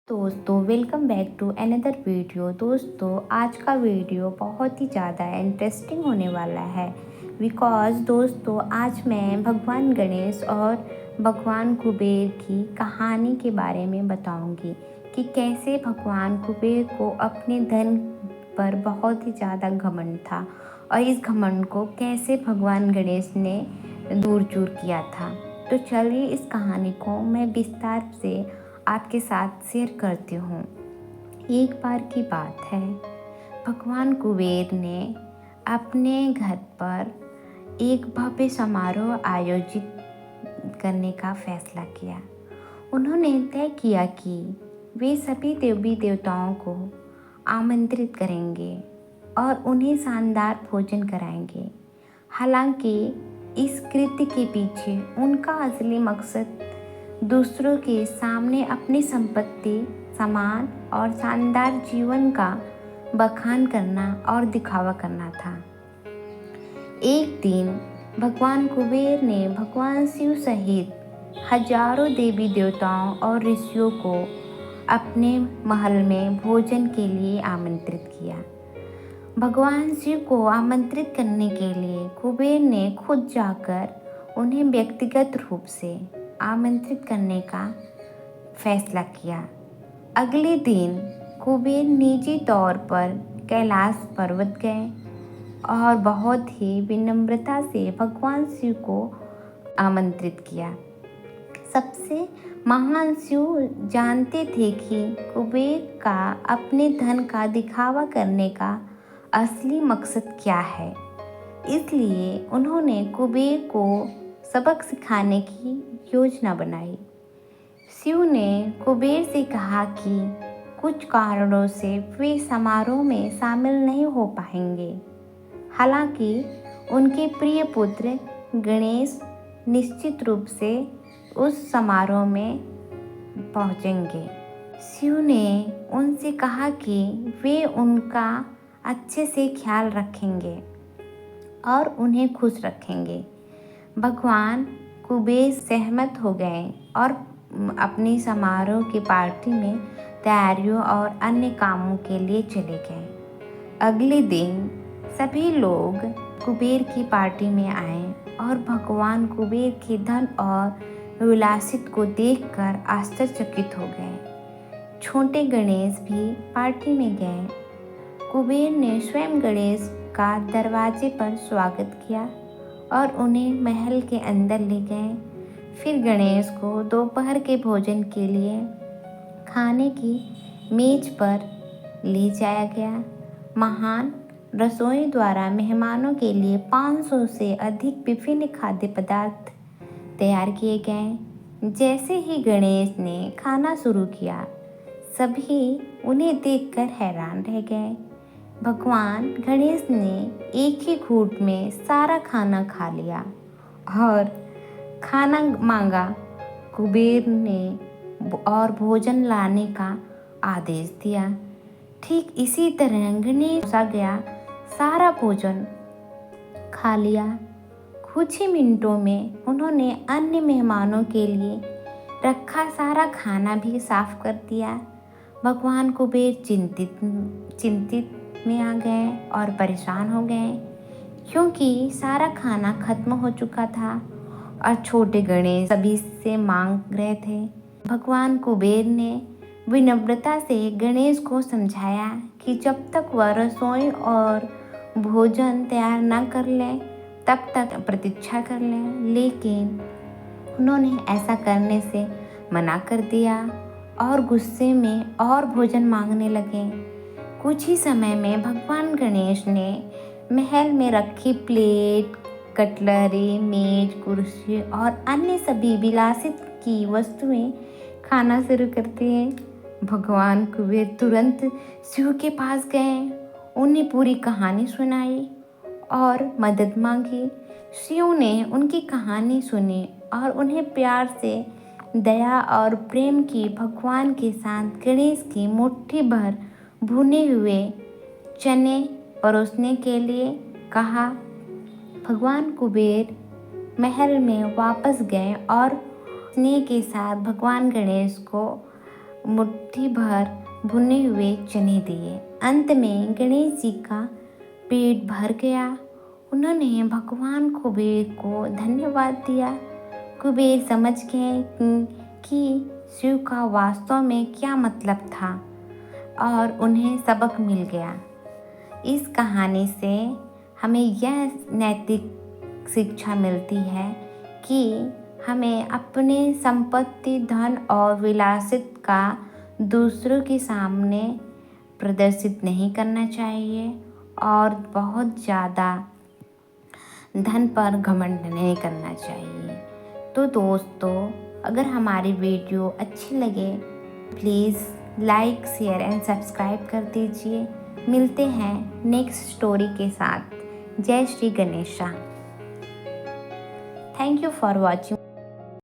दोस्तों welcome back to another video. दोस्तों आज का वीडियो बहुत ही ज़्यादा इंटरेस्टिंग होने वाला है बिकॉज़ दोस्तों आज मैं भगवान गणेश और भगवान कुबेर की कहानी के बारे में बताऊंगी कि कैसे भगवान कुबेर को अपने धन पर बहुत ही ज़्यादा घमंड था और इस घमंड को कैसे भगवान गणेश ने दूर चूर किया था। तो चलिए इस कहानी को मैं विस्तार से आपके साथ शेयर करती हूँ। एक बार की बात है, भगवान कुबेर ने अपने घर पर एक भव्य समारोह आयोजित करने का फैसला किया। उन्होंने तय किया कि वे सभी देवी देवताओं को आमंत्रित करेंगे और उन्हें शानदार भोजन कराएंगे। हालांकि इस कृत्य के पीछे उनका असली मकसद दूसरों के सामने अपनी संपत्ति, सामान और शानदार जीवन का बखान करना और दिखावा करना था। एक दिन भगवान कुबेर ने भगवान शिव सहित हजारों देवी देवताओं और ऋषियों को अपने महल में भोजन के लिए आमंत्रित किया। भगवान शिव को आमंत्रित करने के लिए कुबेर ने खुद जाकर उन्हें व्यक्तिगत रूप से आमंत्रित करने का फैसला किया। अगले दिन कुबेर निजी तौर पर कैलाश पर्वत गए और बहुत ही विनम्रता से भगवान शिव को आमंत्रित किया। सबसे महान शिव जानते थे कि कुबेर का अपने धन का दिखावा करने का असली मकसद क्या है, इसलिए उन्होंने कुबेर को सबक सिखाने की योजना बनाई। शिव ने कुबेर से कहा कि कुछ कारणों से वे समारोह में शामिल नहीं हो पाएंगे। हालांकि उनके प्रिय पुत्र गणेश निश्चित रूप से उस समारोह में पहुंचेंगे। शिव ने उनसे कहा कि वे उनका अच्छे से ख्याल रखेंगे और उन्हें खुश रखेंगे। भगवान कुबेर सहमत हो गए और अपनी समारोह की पार्टी में तैयारियों और अन्य कामों के लिए चले गए। अगले दिन सभी लोग कुबेर की पार्टी में आए और भगवान कुबेर के धन और विलासित को देखकर आश्चर्यचकित हो गए। छोटे गणेश भी पार्टी में गए। कुबेर ने स्वयं गणेश का दरवाजे पर स्वागत किया और उन्हें महल के अंदर ले गए। फिर गणेश को दोपहर के भोजन के लिए खाने की मेज पर ले जाया गया। महान रसोई द्वारा मेहमानों के लिए 500 से अधिक विभिन्न खाद्य पदार्थ तैयार किए गए। जैसे ही गणेश ने खाना शुरू किया, सभी उन्हें देखकर हैरान रह गए। भगवान गणेश ने एक ही घूंट में सारा खाना खा लिया और खाना मांगा। कुबेर ने और भोजन लाने का आदेश दिया। ठीक इसी तरह गणेश आ गया, सारा भोजन खा लिया। कुछ ही मिनटों में उन्होंने अन्य मेहमानों के लिए रखा सारा खाना भी साफ कर दिया। भगवान कुबेर चिंतित में आ गए और परेशान हो गए क्योंकि सारा खाना खत्म हो चुका था और छोटे गणेश सभी से मांग रहे थे। भगवान कुबेर ने विनम्रता से गणेश को समझाया कि जब तक वह रसोई और भोजन तैयार न कर ले तब तक प्रतीक्षा कर लें, लेकिन उन्होंने ऐसा करने से मना कर दिया और गुस्से में और भोजन मांगने लगे। कुछ ही समय में भगवान गणेश ने महल में रखी प्लेट, कटलरी, मेज, कुर्सी और अन्य सभी विलासित की वस्तुएं खाना शुरू कर दिए। भगवान कुबेर तुरंत शिव के पास गए, उन्हें पूरी कहानी सुनाई और मदद मांगी। शिव ने उनकी कहानी सुनी और उन्हें प्यार से, दया और प्रेम की भगवान के साथ गणेश की मुट्ठी भर भुने हुए चने परोसने के लिए कहा। भगवान कुबेर महल में वापस गए और स्नेह के साथ भगवान गणेश को मुट्ठी भर भुने हुए चने दिए। अंत में गणेश जी का पेट भर गया। उन्होंने भगवान कुबेर को धन्यवाद दिया। कुबेर समझ गए कि शिव का वास्तव में क्या मतलब था और उन्हें सबक मिल गया। इस कहानी से हमें यह नैतिक शिक्षा मिलती है कि हमें अपने संपत्ति, धन और विलासित का दूसरों के सामने प्रदर्शित नहीं करना चाहिए और बहुत ज़्यादा धन पर घमंड नहीं करना चाहिए। तो दोस्तों, अगर हमारी वीडियो अच्छी लगे please like, share and subscribe कर दीजिए। मिलते हैं नेक्स्ट स्टोरी के साथ। जय Shri Ganesha. Thank you for watching.